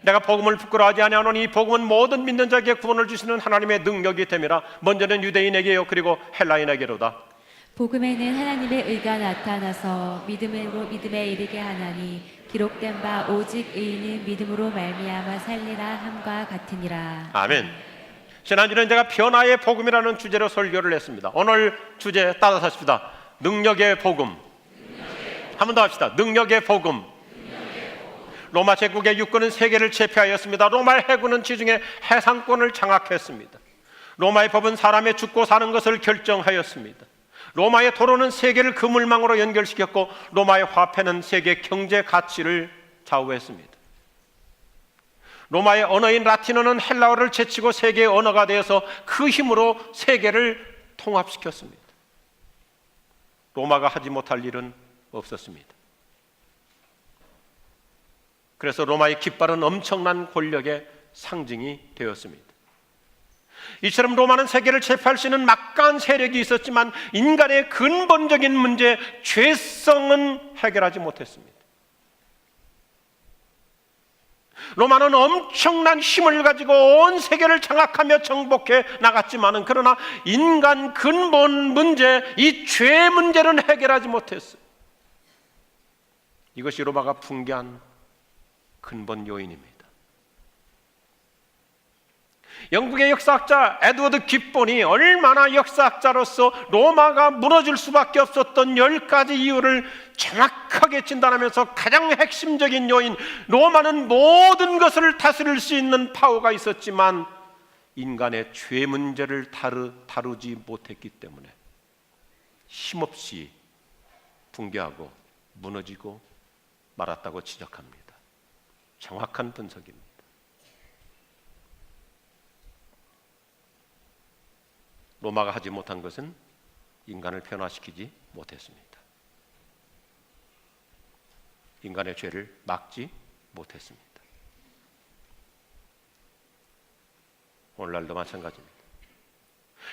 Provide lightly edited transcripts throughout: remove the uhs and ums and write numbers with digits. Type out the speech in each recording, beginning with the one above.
내가 복음을 부끄러워하지 아니하노니 이 복음은 모든 믿는 자에게 구원을 주시는 하나님의 능력이 됨이라. 먼저는 유대인에게요 그리고 헬라인에게로다. 복음에는 하나님의 의가 나타나서 믿음으로 믿음에 이르게 하나니 기록된 바 오직 의인은 믿음으로 말미암아 살리라 함과 같으니라. 아멘. 지난주는 제가 변화의 복음이라는 주제로 설교를 했습니다. 오늘 주제 따라하십시다. 능력의 복음. 한 번 더 합시다. 능력의 복음. 로마 제국의 육군은 세계를 제패하였습니다. 로마 해군은 지중해 해상권을 장악했습니다. 로마의 법은 사람의 죽고 사는 것을 결정하였습니다. 로마의 도로는 세계를 그물망으로 연결시켰고 로마의 화폐는 세계 경제 가치를 좌우했습니다. 로마의 언어인 라틴어는 헬라어를 제치고 세계의 언어가 되어서 그 힘으로 세계를 통합시켰습니다. 로마가 하지 못할 일은 없었습니다. 그래서 로마의 깃발은 엄청난 권력의 상징이 되었습니다. 이처럼 로마는 세계를 제패할 수 있는 막강한 세력이 있었지만 인간의 근본적인 문제, 죄성은 해결하지 못했습니다. 로마는 엄청난 힘을 가지고 온 세계를 장악하며 정복해 나갔지만은 그러나 인간 근본 문제, 이 죄 문제는 해결하지 못했어요. 이것이 로마가 붕괴한 근본 요인입니다. 영국의 역사학자 에드워드 깃본이 얼마나 역사학자로서 로마가 무너질 수밖에 없었던 10가지 이유를 정확하게 진단하면서 가장 핵심적인 요인, 로마는 모든 것을 다스릴 수 있는 파워가 있었지만 인간의 죄 문제를 다루지 못했기 때문에 힘없이 붕괴하고 무너지고 말았다고 지적합니다. 정확한 분석입니다. 로마가 하지 못한 것은 인간을 변화시키지 못했습니다. 인간의 죄를 막지 못했습니다. 오늘날도 마찬가지입니다.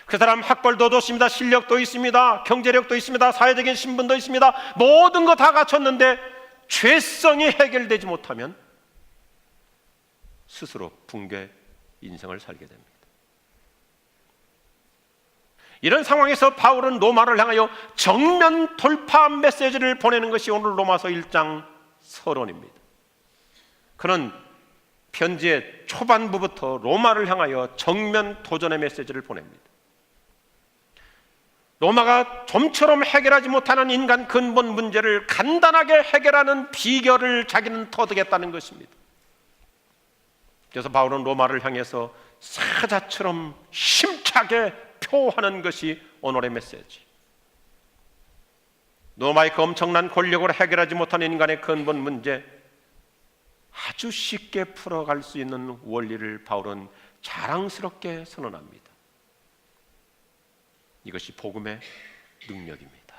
그 사람 학벌도 좋습니다. 실력도 있습니다. 경제력도 있습니다. 사회적인 신분도 있습니다. 모든 거 다 갖췄는데 죄성이 해결되지 못하면 스스로 붕괴 인생을 살게 됩니다. 이런 상황에서 바울은 로마를 향하여 정면 돌파 메시지를 보내는 것이 오늘 로마서 1장 서론입니다. 그는 편지의 초반부부터 로마를 향하여 정면 도전의 메시지를 보냅니다. 로마가 좀처럼 해결하지 못하는 인간 근본 문제를 간단하게 해결하는 비결을 자기는 터득했다는 것입니다. 그래서 바울은 로마를 향해서 사자처럼 힘차게 표하는 것이 오늘의 메시지. 로마의 그 엄청난 권력으로 해결하지 못하는 인간의 근본 문제, 아주 쉽게 풀어갈 수 있는 원리를 바울은 자랑스럽게 선언합니다. 이것이 복음의 능력입니다.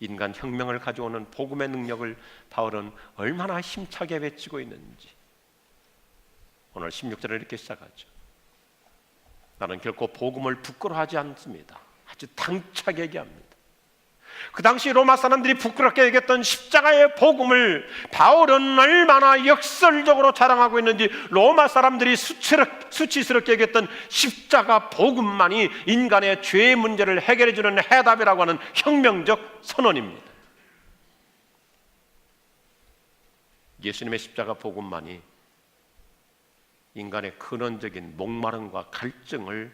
인간 혁명을 가져오는 복음의 능력을 바울은 얼마나 힘차게 외치고 있는지 오늘 16절을 이렇게 시작하죠. 나는 결코 복음을 부끄러워하지 않습니다. 아주 당차게 얘기합니다. 그 당시 로마 사람들이 부끄럽게 얘기했던 십자가의 복음을 바울은 얼마나 역설적으로 자랑하고 있는지, 로마 사람들이 수치스럽게 얘기했던 십자가 복음만이 인간의 죄의 문제를 해결해주는 해답이라고 하는 혁명적 선언입니다. 예수님의 십자가 복음만이 인간의 근원적인 목마름과 갈증을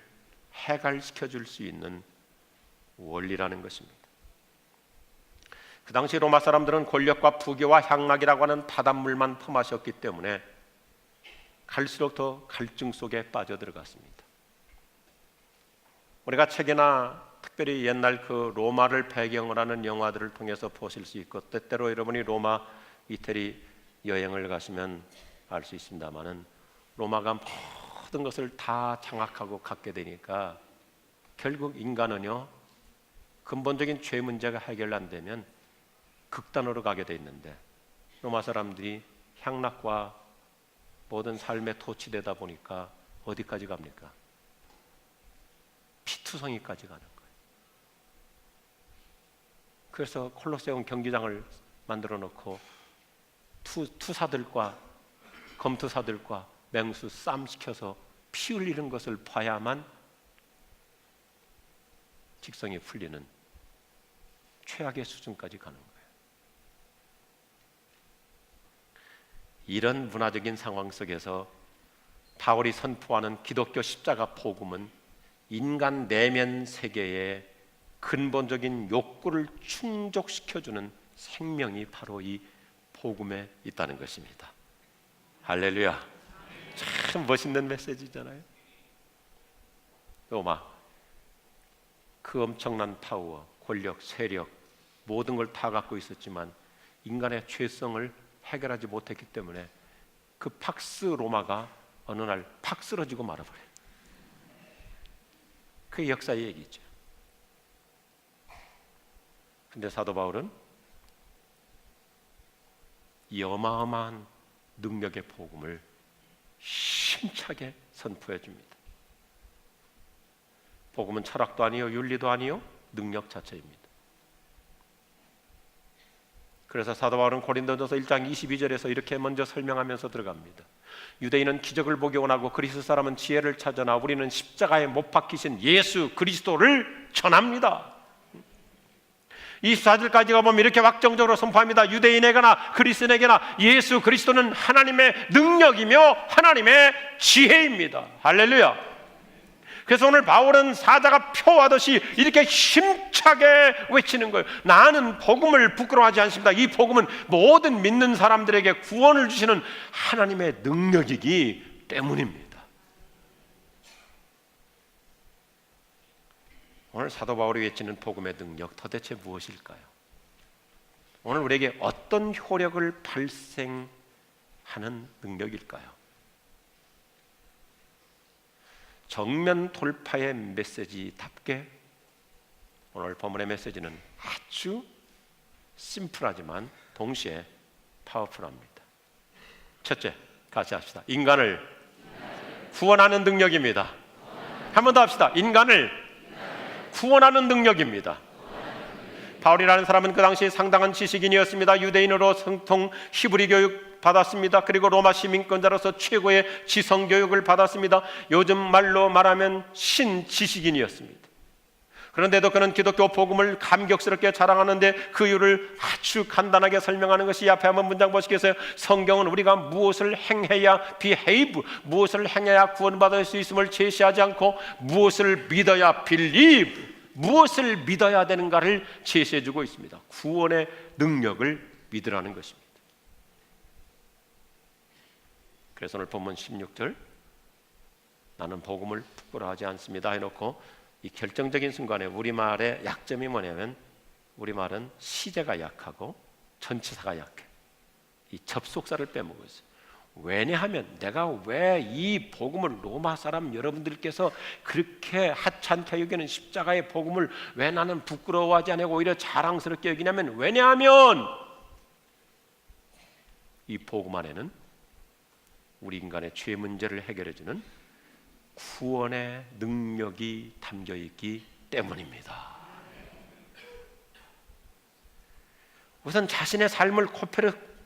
해결시켜 줄 수 있는 원리라는 것입니다. 그 당시 로마 사람들은 권력과 부귀와 향락이라고 하는 바닷물만 품마셨기 때문에 갈수록 더 갈증 속에 빠져들어갔습니다. 우리가 책이나 특별히 옛날 그 로마를 배경으로 하는 영화들을 통해서 보실 수 있고, 때때로 여러분이 로마, 이태리 여행을 가시면 알 수 있습니다만은 로마가 모든 것을 다 장악하고 갖게 되니까 결국 인간은요, 근본적인 죄 문제가 해결 안 되면 극단으로 가게 돼 있는데, 로마 사람들이 향락과 모든 삶에 토치되다 보니까 어디까지 갑니까? 피투성이까지 가는 거예요. 그래서 콜로세움 경기장을 만들어 놓고 투사들과 검투사들과 맹수 쌈 시켜서 피 흘리는 것을 봐야만 직성이 풀리는 최악의 수준까지 가는 거예요. 이런 문화적인 상황 속에서 바울이 선포하는 기독교 십자가 복음은 인간 내면 세계의 근본적인 욕구를 충족시켜주는 생명이 바로 이 복음에 있다는 것입니다. 할렐루야. 참 멋있는 메시지잖아요. 로마, 그 엄청난 파워, 권력, 세력 모든 걸 다 갖고 있었지만 인간의 죄성을 해결하지 못했기 때문에 그 팍스 로마가 어느 날 팍 쓰러지고 말아버려요. 그게 역사의 얘기죠. 근데 사도 바울은 이 어마어마한 능력의 복음을 힘차게 선포해 줍니다. 복음은 철학도 아니요 윤리도 아니요 능력 자체입니다. 그래서 사도 바울은 고린도전서 1장 22절에서 이렇게 먼저 설명하면서 들어갑니다. 유대인은 기적을 보기 원하고 그리스 사람은 지혜를 찾으나 우리는 십자가에 못 박히신 예수 그리스도를 전합니다. 24절까지 가보면 이렇게 확정적으로 선포합니다. 유대인에게나 그리스인에게나 예수 그리스도는 하나님의 능력이며 하나님의 지혜입니다. 할렐루야. 그래서 오늘 바울은 사자가 표하듯이 이렇게 힘차게 외치는 거예요. 나는 복음을 부끄러워하지 않습니다. 이 복음은 모든 믿는 사람들에게 구원을 주시는 하나님의 능력이기 때문입니다. 오늘 사도 바울이 외치는 복음의 능력 도대체 무엇일까요? 오늘 우리에게 어떤 효력을 발생하는 능력일까요? 정면 돌파의 메시지답게 오늘 본문의 메시지는 아주 심플하지만 동시에 파워풀합니다. 첫째, 같이 합시다. 인간을 구원하는 능력입니다. 한 번 더 합시다. 인간을 구원하는 능력입니다. 바울이라는 사람은 그 당시 상당한 지식인이었습니다. 유대인으로 성통 히브리 교육 받았습니다. 그리고 로마 시민권자로서 최고의 지성 교육을 받았습니다. 요즘 말로 말하면 신지식인이었습니다. 그런데도 그는 기독교 복음을 감격스럽게 자랑하는데 그 이유를 아주 간단하게 설명하는 것이 앞에 한번 문장 보시겠어요? 성경은 우리가 무엇을 행해야 behave, 무엇을 행해야 구원받을 수 있음을 제시하지 않고 무엇을 믿어야 believe, 무엇을 믿어야 되는가를 제시해주고 있습니다. 구원의 능력을 믿으라는 것입니다. 그래서 오늘 본문 16절 나는 복음을 부끄러워하지 않습니다 해놓고 이 결정적인 순간에 우리말의 약점이 뭐냐면 우리말은 시제가 약하고 전치사가 약해. 이 접속사를 빼먹고 있어요. 왜냐하면 내가 왜 이 복음을 로마 사람 여러분들께서 그렇게 하찮게 여기는 십자가의 복음을 왜 나는 부끄러워하지 않고 오히려 자랑스럽게 여기냐면 왜냐하면 이 복음 안에는 우리 인간의 죄 문제를 해결해주는 구원의 능력이 담겨있기 때문입니다. 우선 자신의 삶을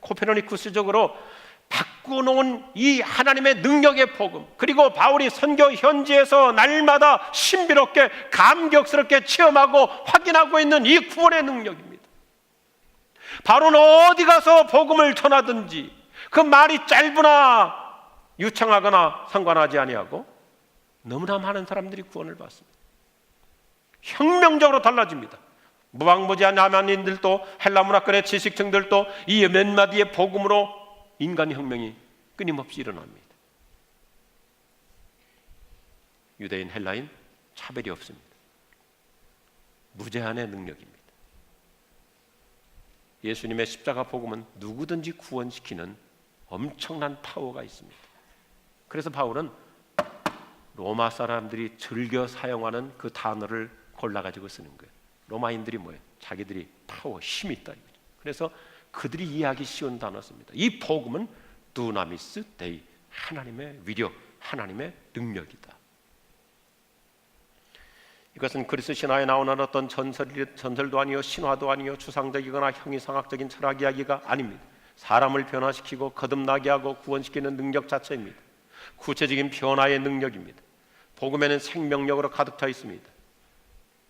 코페르니쿠스적으로 바꾸놓은 이 하나님의 능력의 복음, 그리고 바울이 선교 현지에서 날마다 신비롭게 감격스럽게 체험하고 확인하고 있는 이 구원의 능력입니다. 바로는 어디 가서 복음을 전하든지 그 말이 짧으나 유창하거나 상관하지 아니하고 너무나 많은 사람들이 구원을 받습니다. 혁명적으로 달라집니다. 무방무지한 아멘인들도 헬라 문화권의 지식층들도 이 몇 마디의 복음으로 인간 혁명이 끊임없이 일어납니다. 유대인, 헬라인 차별이 없습니다. 무제한의 능력입니다. 예수님의 십자가 복음은 누구든지 구원시키는 엄청난 파워가 있습니다. 그래서 바울은 로마 사람들이 즐겨 사용하는 그 단어를 골라가지고 쓰는 거예요. 로마인들이 뭐예요? 자기들이 파워, 힘이 있다. 그래서 그들이 이해하기 쉬운 단어 씁니다. 이 복음은 두나미스 데이, 하나님의 위력, 하나님의 능력이다. 이것은 그리스 신화에 나오는 어떤 전설도 아니요 신화도 아니요 추상적이거나 형이상학적인 철학 이야기가 아닙니다. 사람을 변화시키고 거듭나게 하고 구원시키는 능력 자체입니다. 구체적인 변화의 능력입니다. 복음에는 생명력으로 가득 차 있습니다.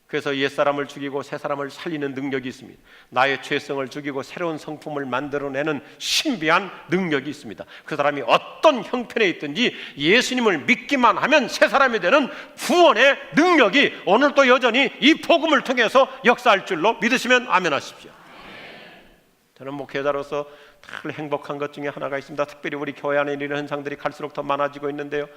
그래서 옛사람을 죽이고 새사람을 살리는 능력이 있습니다. 나의 죄성을 죽이고 새로운 성품을 만들어내는 신비한 능력이 있습니다. 그 사람이 어떤 형편에 있든지 예수님을 믿기만 하면 새사람이 되는 구원의 능력이 오늘도 여전히 이 복음을 통해서 역사할 줄로 믿으시면 아멘 하십시오. 저는 목회자로서 늘 행복한 것 중에 하나가 있습니다. 특별히 우리 교회 안에 이런 현상들이 갈수록 더 많아지고 있는데요,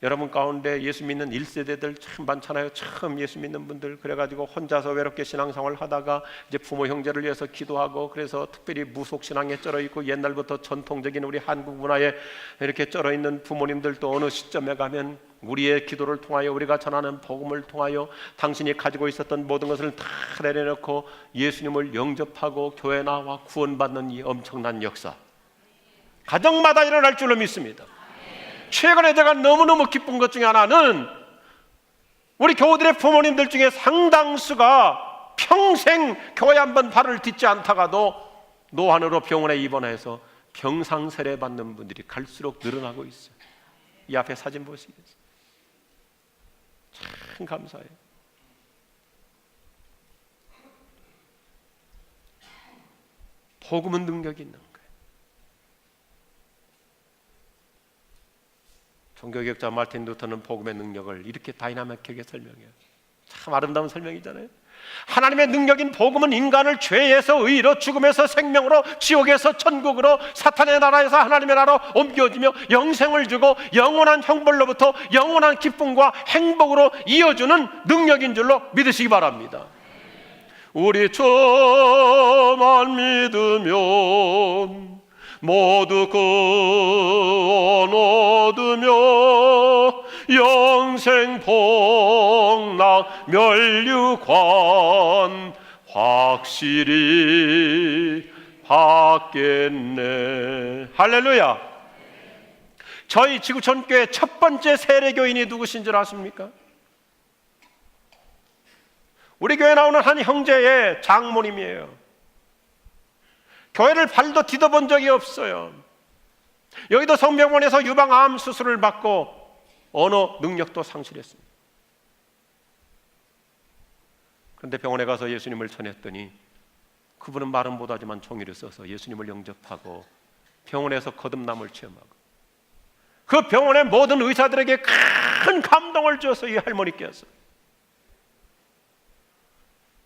여러분 가운데 예수 믿는 1세대들 참 많잖아요. 처음 예수 믿는 분들. 그래가지고 혼자서 외롭게 신앙생활을 하다가 이제 부모 형제를 위해서 기도하고, 그래서 특별히 무속신앙에 쩔어 있고 옛날부터 전통적인 우리 한국 문화에 이렇게 쩔어 있는 부모님들도 어느 시점에 가면 우리의 기도를 통하여, 우리가 전하는 복음을 통하여 당신이 가지고 있었던 모든 것을 다 내려놓고 예수님을 영접하고 교회 나와 구원받는 이 엄청난 역사, 가정마다 일어날 줄로 믿습니다. 최근에 제가 너무너무 기쁜 것 중에 하나는 우리 교우들의 부모님들 중에 상당수가 평생 교회 한번 발을 딛지 않다가도 노안으로 병원에 입원해서 병상세례 받는 분들이 갈수록 늘어나고 있어요. 이 앞에 사진 보시겠어요? 참 감사해요. 복음은 능력이 있는 거예요. 종교개혁자 마틴 루터는 복음의 능력을 이렇게 다이나믹하게 설명해요. 참 아름다운 설명이잖아요. 하나님의 능력인 복음은 인간을 죄에서 의로, 죽음에서 생명으로, 지옥에서 천국으로, 사탄의 나라에서 하나님의 나라로 옮겨주며 영생을 주고 영원한 형벌로부터 영원한 기쁨과 행복으로 이어주는 능력인 줄로 믿으시기 바랍니다. 우리 주만 믿으면 모두 구원 얻으며 영생 복락 멸류관 확실히 받겠네. 할렐루야. 저희 지구촌교회 첫 번째 세례교인이 누구신 줄 아십니까? 우리 교회 나오는 한 형제의 장모님이에요. 교회를 발도 디뎌본 적이 없어요. 여기도 성병원에서 유방암 수술을 받고 언어 능력도 상실했습니다. 그런데 병원에 가서 예수님을 전했더니 그분은 말은 못하지만 종이를 써서 예수님을 영접하고 병원에서 거듭남을 체험하고, 그 병원의 모든 의사들에게 큰 감동을 줘서 이 할머니께서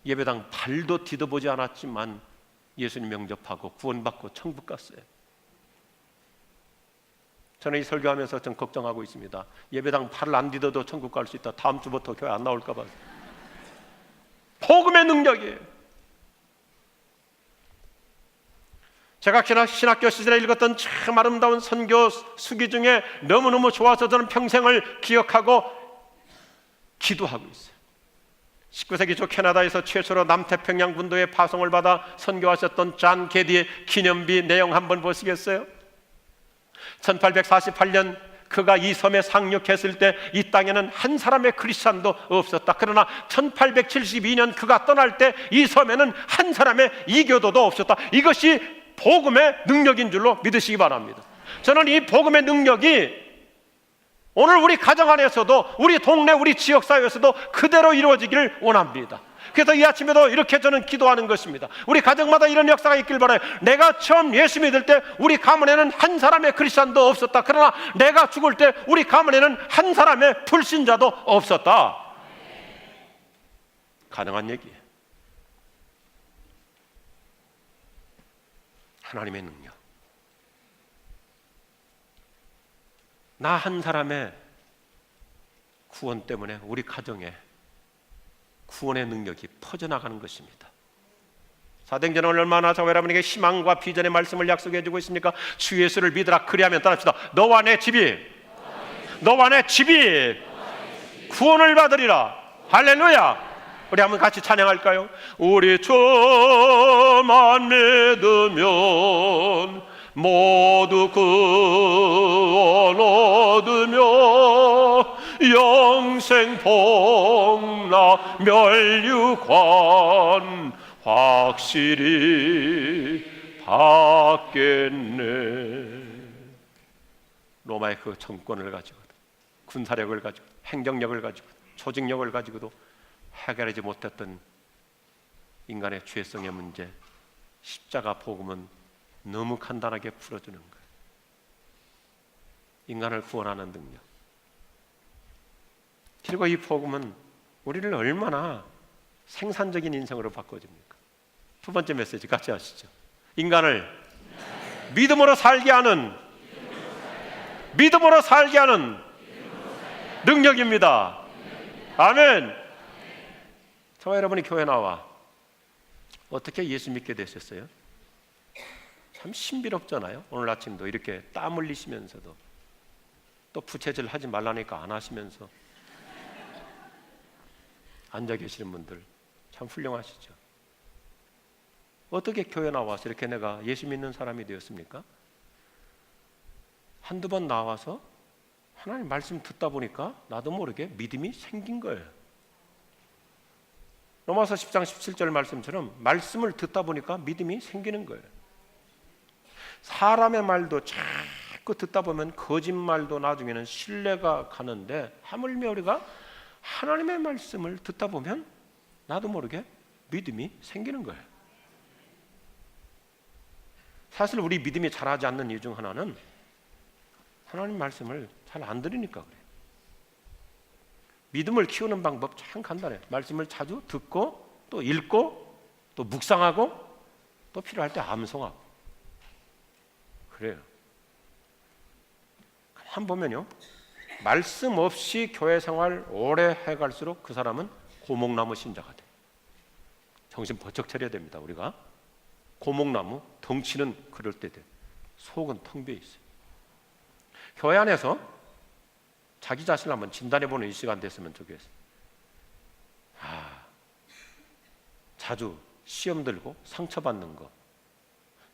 예배당 발도 디뎌보지 않았지만 예수님 영접하고 구원받고 천국 갔어요. 저는 이 설교하면서 좀 걱정하고 있습니다. 예배당 발을 안 디뎌도 천국 갈 수 있다. 다음 주부터 교회 안 나올까 봐. 복음의 능력이에요. 제가 신학교 시절에 읽었던 참 아름다운 선교 수기 중에 너무너무 좋아서 저는 평생을 기억하고 기도하고 있어요. 19세기 초 캐나다에서 최초로 남태평양 군도에 파송을 받아 선교하셨던 존 게디의 기념비 내용 한번 보시겠어요? 1848년 그가 이 섬에 상륙했을 때 이 땅에는 한 사람의 크리스찬도 없었다. 그러나 1872년 그가 떠날 때 이 섬에는 한 사람의 이교도도 없었다. 이것이 복음의 능력인 줄로 믿으시기 바랍니다. 저는 이 복음의 능력이 오늘 우리 가정 안에서도, 우리 동네, 우리 지역사회에서도 그대로 이루어지기를 원합니다. 그래서 이 아침에도 이렇게 저는 기도하는 것입니다. 우리 가정마다 이런 역사가 있길 바라요. 내가 처음 예수 믿을 때 우리 가문에는 한 사람의 크리스찬도 없었다. 그러나 내가 죽을 때 우리 가문에는 한 사람의 불신자도 없었다. 가능한 얘기예요. 하나님의 능력. 나 한 사람의 구원 때문에 우리 가정에 구원의 능력이 퍼져나가는 것입니다. 사도행전은 얼마나 저 여러분에게 희망과 비전의 말씀을 약속해 주고 있습니까? 주 예수를 믿으라. 그리하면 따라합시다. 너와 내 집이 구원을 받으리라. 할렐루야. 우리 한번 같이 찬양할까요? 우리 주만 믿으면 모두 구원 얻으며 영생 복락 멸류관 확실히 받겠네. 로마의 그 정권을 가지고 군사력을 가지고 행정력을 가지고 조직력을 가지고도 해결하지 못했던 인간의 죄성의 문제, 십자가 복음은 너무 간단하게 풀어주는 거예요. 인간을 구원하는 능력. 그리고 이 복음은 우리를 얼마나 생산적인 인생으로 바꿔줍니까? 두 번째 메시지 같이 하시죠. 인간을 믿음으로 살게 하는 능력입니다. 아멘. 저와 여러분이 교회 나와 어떻게 예수 믿게 되셨어요? 참 신비롭잖아요. 오늘 아침도 이렇게 땀 흘리시면서도 또 부채질 하지 말라니까 안 하시면서 앉아 계시는 분들 참 훌륭하시죠. 어떻게 교회 나와서 이렇게 내가 예수 믿는 사람이 되었습니까? 한두 번 나와서 하나님 말씀 듣다 보니까 나도 모르게 믿음이 생긴 거예요. 로마서 10장 17절 말씀처럼 말씀을 듣다 보니까 믿음이 생기는 거예요. 사람의 말도 자꾸 듣다 보면 거짓말도 나중에는 신뢰가 가는데, 하물며 우리가 하나님의 말씀을 듣다 보면 나도 모르게 믿음이 생기는 거예요. 사실 우리 믿음이 자라지 않는 이유 중 하나는 하나님 말씀을 잘 안 들으니까 그래요. 믿음을 키우는 방법 참 간단해요. 말씀을 자주 듣고 또 읽고 또 묵상하고 또 필요할 때 암송하고 그래요. 한 보면요, 말씀 없이 교회 생활 오래 해갈수록 그 사람은 고목나무 신자가 돼요. 정신 번쩍 차려야 됩니다. 우리가 고목나무, 덩치는 그럴 때 돼, 속은 텅 비어 있어요. 교회 안에서 자기 자신을 한번 진단해보는 이 시간 됐으면 좋겠어요. 자주 시험 들고 상처받는 거,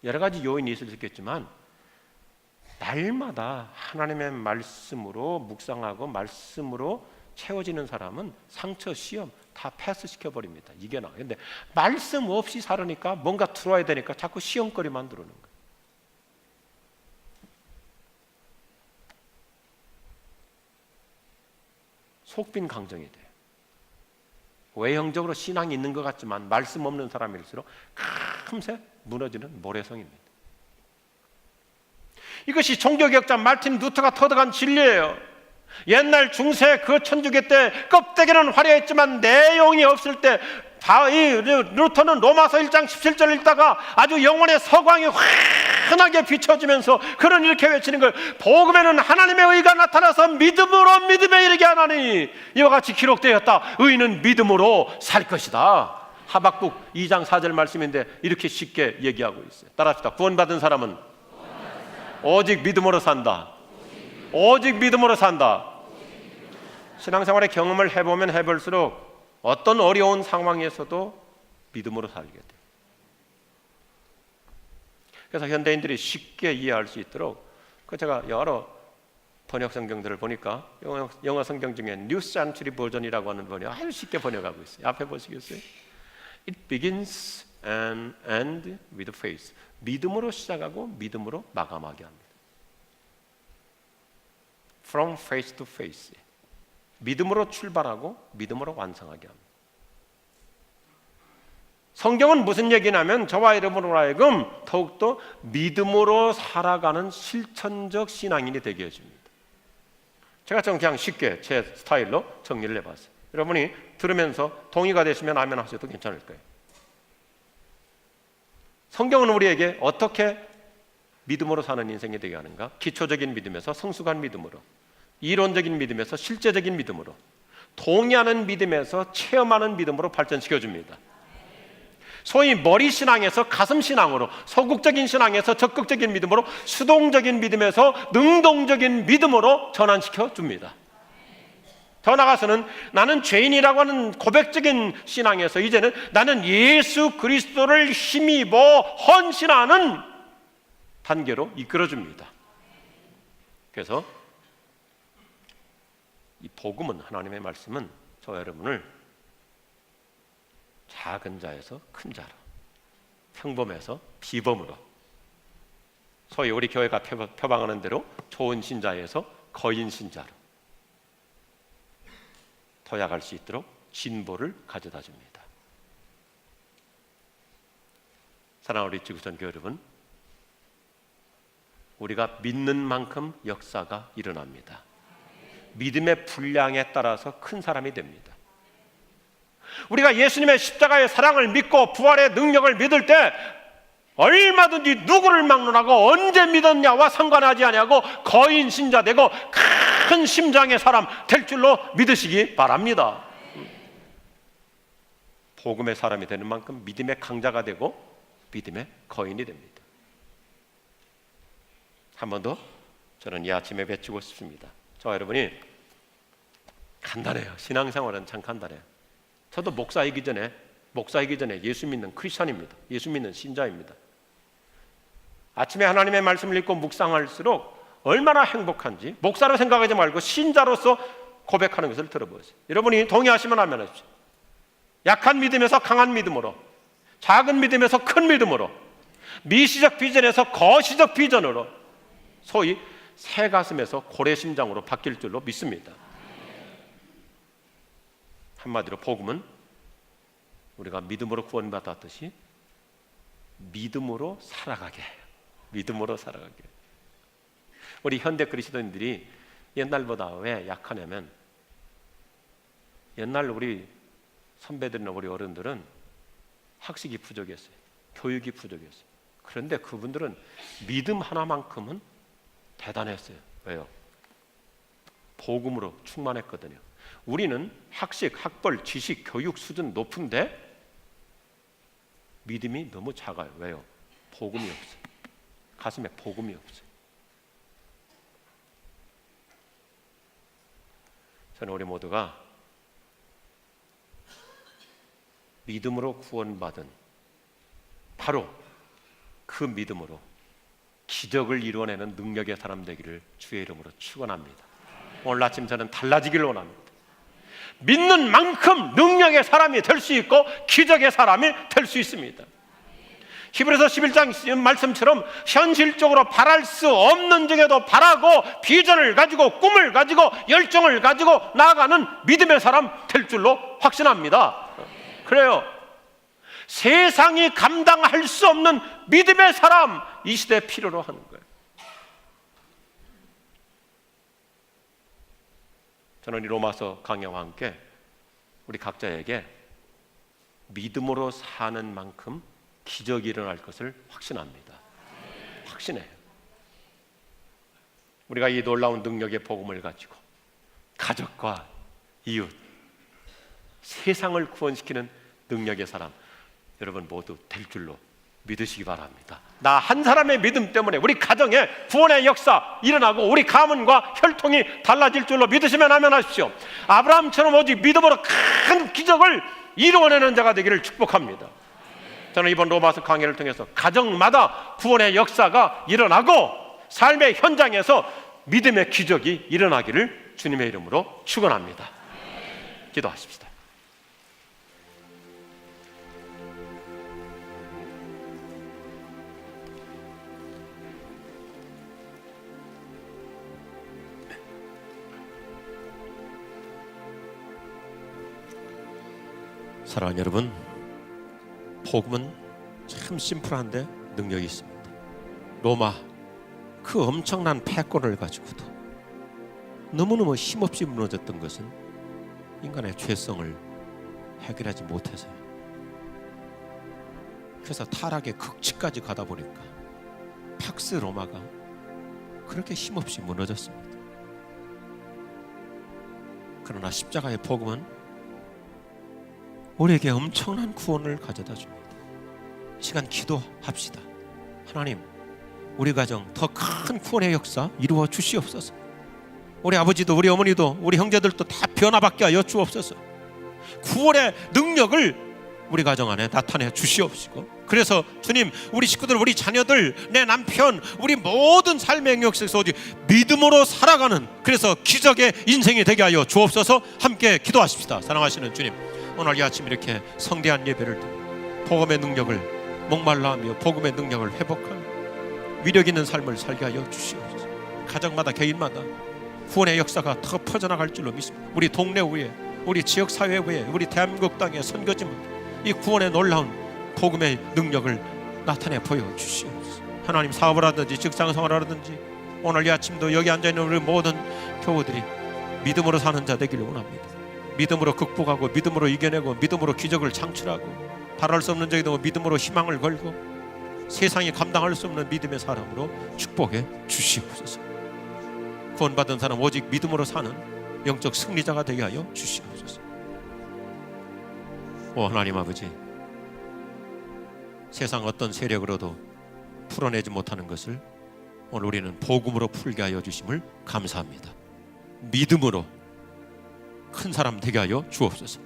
여러 가지 요인이 있을 수 있겠지만 날마다 하나님의 말씀으로 묵상하고 말씀으로 채워지는 사람은 상처, 시험 다 패스시켜버립니다. 이겨나. 근데 말씀 없이 살으니까 뭔가 들어와야 되니까 자꾸 시험거리만 들어오는 거예요. 속빈 강정이 돼요. 외형적으로 신앙이 있는 것 같지만 말씀 없는 사람일수록 금세 무너지는 모래성입니다. 이것이 종교개혁자 마틴 루터가 터득한 진리예요. 옛날 중세 그 천주교 때 껍데기는 화려했지만 내용이 없을 때 루터는 로마서 1장 17절 읽다가 아주 영혼의 서광이 환하게 비춰지면서 그런 이렇게 외치는 걸, 복음에는 하나님의 의가 나타나서 믿음으로 믿음에 이르게 하나니 이와 같이 기록되었다. 의인은 믿음으로 살 것이다. 하박국 2장 4절 말씀인데 이렇게 쉽게 얘기하고 있어요. 따라합시다. 구원받은 사람은 오직 믿음으로 산다. 오직 믿음으로 산다. 신앙생활의 경험을 해보면 해볼수록 어떤 어려운 상황에서도 믿음으로 살게 돼요. 그래서 현대인들이 쉽게 이해할 수 있도록 제가 여러 번역 성경들을 보니까 영어 성경 중에 뉴 센츄리 버전이라고 하는 번역 아주 쉽게 번역하고 있어요. 앞에 보시겠어요? It begins and ends with faith. 믿음으로 시작하고 믿음으로 마감하게 합니다. From faith to faith. 믿음으로 출발하고 믿음으로 완성하게 합니다. 성경은 무슨 얘기냐면 저와 여러분으로 하여금 더욱더 믿음으로 살아가는 실천적 신앙인이 되게 해줍니다. 제가 좀 그냥 쉽게 제 스타일로 정리를 해봤어요. 여러분이 들으면서 동의가 되시면 아멘 하셔도 괜찮을 거예요. 성경은 우리에게 어떻게 믿음으로 사는 인생이 되게 하는가? 기초적인 믿음에서 성숙한 믿음으로, 이론적인 믿음에서 실제적인 믿음으로, 동의하는 믿음에서 체험하는 믿음으로 발전시켜줍니다. 소위 머리 신앙에서 가슴 신앙으로, 소극적인 신앙에서 적극적인 믿음으로, 수동적인 믿음에서 능동적인 믿음으로 전환시켜 줍니다. 더 나아가서는 나는 죄인이라고 하는 고백적인 신앙에서 이제는 나는 예수 그리스도를 힘입어 헌신하는 단계로 이끌어줍니다. 그래서 이 복음은, 하나님의 말씀은 저와 여러분을 작은 자에서 큰 자로, 평범에서 비범으로, 소위 우리 교회가 표방하는 대로 좋은 신자에서 거인 신자로 도약할 수 있도록 진보를 가져다 줍니다. 사랑하는 우리 지구촌 교회 여러분, 우리가 믿는 만큼 역사가 일어납니다. 믿음의 분량에 따라서 큰 사람이 됩니다. 우리가 예수님의 십자가의 사랑을 믿고 부활의 능력을 믿을 때 얼마든지 누구를 막론하고 언제 믿었냐와 상관하지 아니하고 거인 신자 되고 큰 심장의 사람 될 줄로 믿으시기 바랍니다. 복음의 사람이 되는 만큼 믿음의 강자가 되고 믿음의 거인이 됩니다. 한 번 더 저는 이 아침에 외치고 싶습니다. 저와 여러분이 간단해요. 신앙생활은 참 간단해요. 저도 목사이기 전에 예수 믿는 크리스천입니다. 예수 믿는 신자입니다. 아침에 하나님의 말씀을 읽고 묵상할수록 얼마나 행복한지 목사로 생각하지 말고 신자로서 고백하는 것을 들어보세요. 여러분이 동의하시면 하면 하십시오. 약한 믿음에서 강한 믿음으로, 작은 믿음에서 큰 믿음으로, 미시적 비전에서 거시적 비전으로, 소위 새 가슴에서 고래 심장으로 바뀔 줄로 믿습니다. 한마디로 복음은 우리가 믿음으로 구원받았듯이 믿음으로 살아가게 해요. 믿음으로 살아가게. 우리 현대 그리스도인들이 옛날보다 왜 약하냐면, 옛날 우리 선배들이나 우리 어른들은 학식이 부족했어요. 교육이 부족했어요. 그런데 그분들은 믿음 하나만큼은 대단했어요. 왜요? 복음으로 충만했거든요. 우리는 학식, 학벌, 지식, 교육 수준 높은데 믿음이 너무 작아요. 왜요? 복음이 없어요. 가슴에 복음이 없어요. 저는 우리 모두가 믿음으로 구원받은 바로 그 믿음으로 기적을 이루어내는 능력의 사람 되기를 주의 이름으로 축원합니다. 오늘 아침 저는 달라지기를 원합니다. 믿는 만큼 능력의 사람이 될 수 있고 기적의 사람이 될 수 있습니다. 히브리서 11장 말씀처럼 현실적으로 바랄 수 없는 중에도 바라고 비전을 가지고 꿈을 가지고 열정을 가지고 나아가는 믿음의 사람 될 줄로 확신합니다. 그래요. 세상이 감당할 수 없는 믿음의 사람, 이 시대에 필요로 하는 거예요. 저는 이 로마서 강해와 함께 우리 각자에게 믿음으로 사는 만큼 기적이 일어날 것을 확신합니다. 확신해요. 우리가 이 놀라운 능력의 복음을 가지고 가족과 이웃, 세상을 구원시키는 능력의 사람, 여러분 모두 될 줄로 믿으시기 바랍니다. 나 한 사람의 믿음 때문에 우리 가정에 구원의 역사 일어나고 우리 가문과 혈통이 달라질 줄로 믿으시면 하면 하십시오. 아브라함처럼 오직 믿음으로 큰 기적을 이루어내는 자가 되기를 축복합니다. 저는 이번 로마서 강해를 통해서 가정마다 구원의 역사가 일어나고 삶의 현장에서 믿음의 기적이 일어나기를 주님의 이름으로 축원합니다. 기도하십시다. 사랑하는 여러분, 복음은 참 심플한데 능력이 있습니다. 로마 그 엄청난 패권을 가지고도 너무너무 힘없이 무너졌던 것은 인간의 죄성을 해결하지 못해서요. 그래서 타락의 극치까지 가다 보니까 팍스 로마가 그렇게 힘없이 무너졌습니다. 그러나 십자가의 복음은 우리에게 엄청난 구원을 가져다 줍니다. 이 시간 기도합시다. 하나님, 우리 가정 더 큰 구원의 역사 이루어 주시옵소서. 우리 아버지도 우리 어머니도 우리 형제들도 다 변화받게 하여 주옵소서. 구원의 능력을 우리 가정 안에 나타내 주시옵시고, 그래서 주님, 우리 식구들, 우리 자녀들, 내 남편, 우리 모든 삶의 영역 속에서 믿음으로 살아가는, 그래서 기적의 인생이 되게 하여 주옵소서. 함께 기도하십시다. 사랑하시는 주님, 오늘 이 아침 이렇게 성대한 예배를 드리고 복음의 능력을 목말라 하며 복음의 능력을 회복하며 위력 있는 삶을 살게 하여 주시옵소서. 가정마다 개인마다 구원의 역사가 더 퍼져나갈 줄로 믿습니다. 우리 동네 위에, 우리 지역 사회 위에, 우리 대한민국 땅에 선거지만 이 구원의 놀라운 복음의 능력을 나타내 보여 주시옵소서. 하나님, 사업을 하든지 직장생활을 하든지 오늘 이 아침도 여기 앉아있는 우리 모든 교우들이 믿음으로 사는 자 되기를 원합니다. 믿음으로 극복하고 믿음으로 이겨내고 믿음으로 기적을 창출하고 바랄 수 없는 적에도 믿음으로 희망을 걸고 세상이 감당할 수 없는 믿음의 사람으로 축복해 주시옵소서. 구원받은 사람 오직 믿음으로 사는 영적 승리자가 되게 하여 주시옵소서. 오 하나님 아버지, 세상 어떤 세력으로도 풀어내지 못하는 것을 오늘 우리는 복음으로 풀게 하여 주심을 감사합니다. 믿음으로 큰 사람 되게 하여 주옵소서.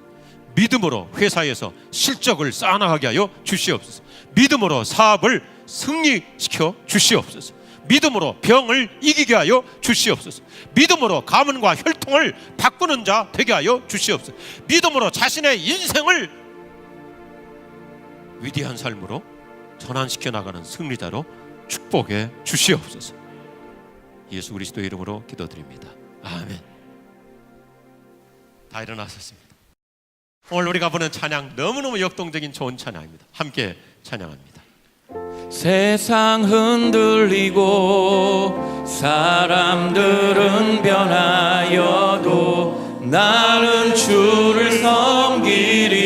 믿음으로 회사에서 실적을 쌓아나가게 하여 주시옵소서. 믿음으로 사업을 승리시켜 주시옵소서. 믿음으로 병을 이기게 하여 주시옵소서. 믿음으로 가문과 혈통을 바꾸는 자 되게 하여 주시옵소서. 믿음으로 자신의 인생을 위대한 삶으로 전환시켜 나가는 승리자로 축복해 주시옵소서. 예수 그리스도의 이름으로 기도드립니다. 아멘. 다 일어나셨습니다. 오늘 우리가 보는 찬양 너무너무 역동적인 좋은 찬양입니다. 함께 찬양합니다. 세상 흔들리고 사람들은 변하여도 나는 주를 섬기리.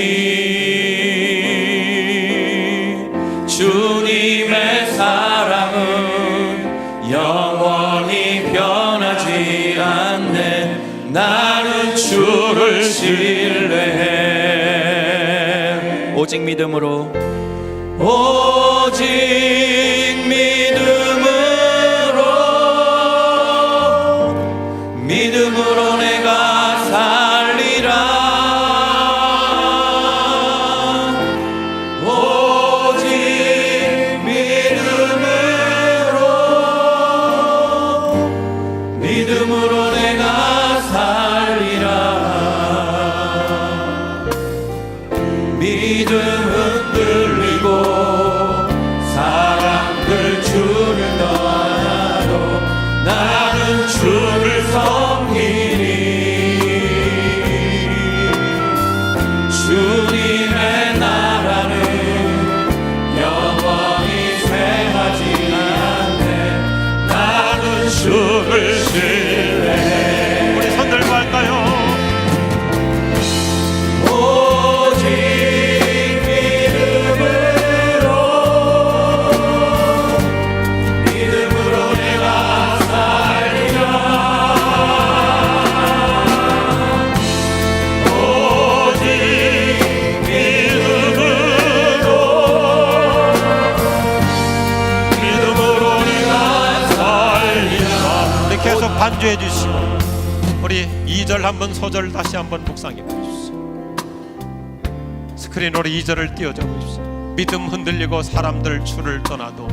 주님의 사랑은 영원히 변하지 않네. 나는 주를 신뢰해. 오직 믿음으로, 오직 믿음으로 내가 살리라. 오직 믿음으로 내가 살리라. 믿음 흔들리고 사람들 주를 떠나도 나는 주를 섬기리. 주님의 나라는 영원히 쇠하지 않네. 나는 주를 신뢰해. 우리 손 들고 할까요? 계속 반주해 주시고 우리 2절 한번 소절 다시 한번 묵상해 보십시오. 스크린으로 2절을 띄워줘 보십시오. 믿음 흔들리고 사람들 주를 떠나도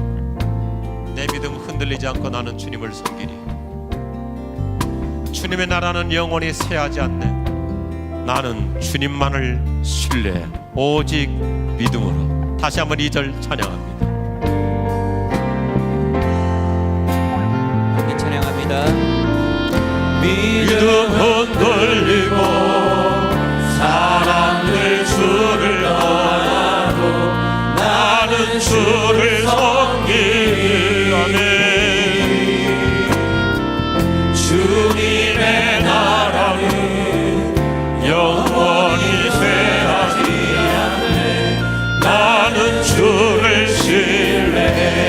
내 믿음 흔들리지 않고 나는 주님을 섬기리. 주님의 나라는 영원히 쇠하지 않네. 나는 주님만을 신뢰해. 오직 믿음으로. 다시 한번 2절 찬양합니다. 믿음 흔들리고 사람들 주를 떠나도 나는 주를 섬기리. 주님의 나라는 영원히 쇠하지 않네. 나는 주를 신뢰해.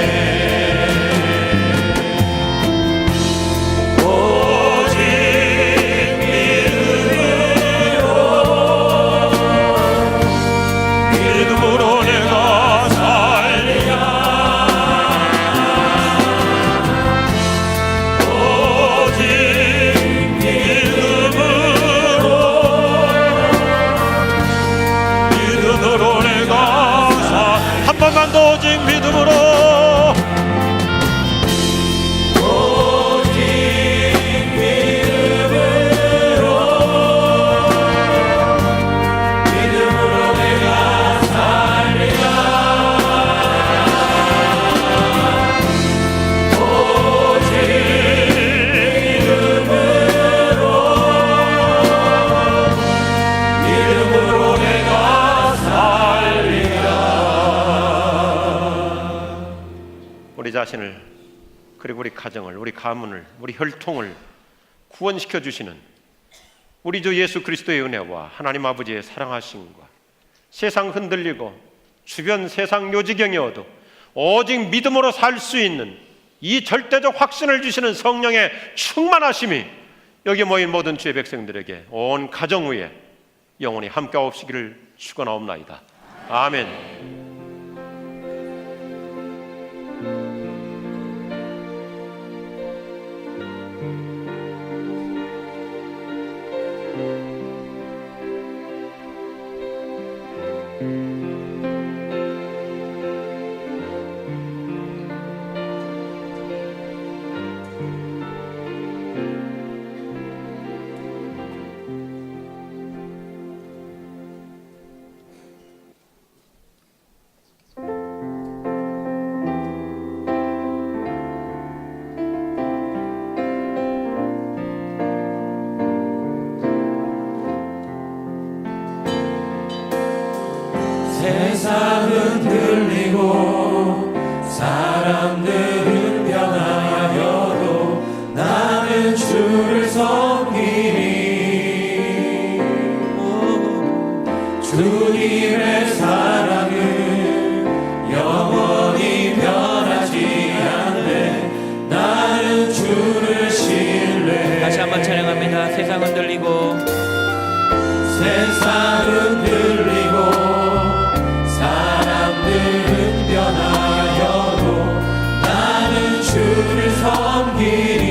한 번만 더 오직 믿음으로. 오직 믿음으로 내가 살리라. 우리 자신을, 그리고 우리 가정을, 우리 가문을, 우리 혈통을 구원시켜 주시는 우리 주 예수 그리스도의 은혜와 하나님 아버지의 사랑하심과 세상 흔들리고 주변 세상 요지경이어도 오직 믿음으로 살 수 있는 이 절대적 확신을 주시는 성령의 충만하심이 여기 모인 모든 주의 백성들에게 온 가정 위에 영원히 함께하옵시기를 축원하옵나이다. 아멘. 세상은 들리고 사람들은 변하여도 나는 주를 섬기리. 주님의 사랑은 영원히 변하지 않네. 나는 주를 신뢰해. 다시 한번 찬양합니다. 세상은 들리고 세상은 들리고 사람들은 변하여도 나는 주를 섬기리.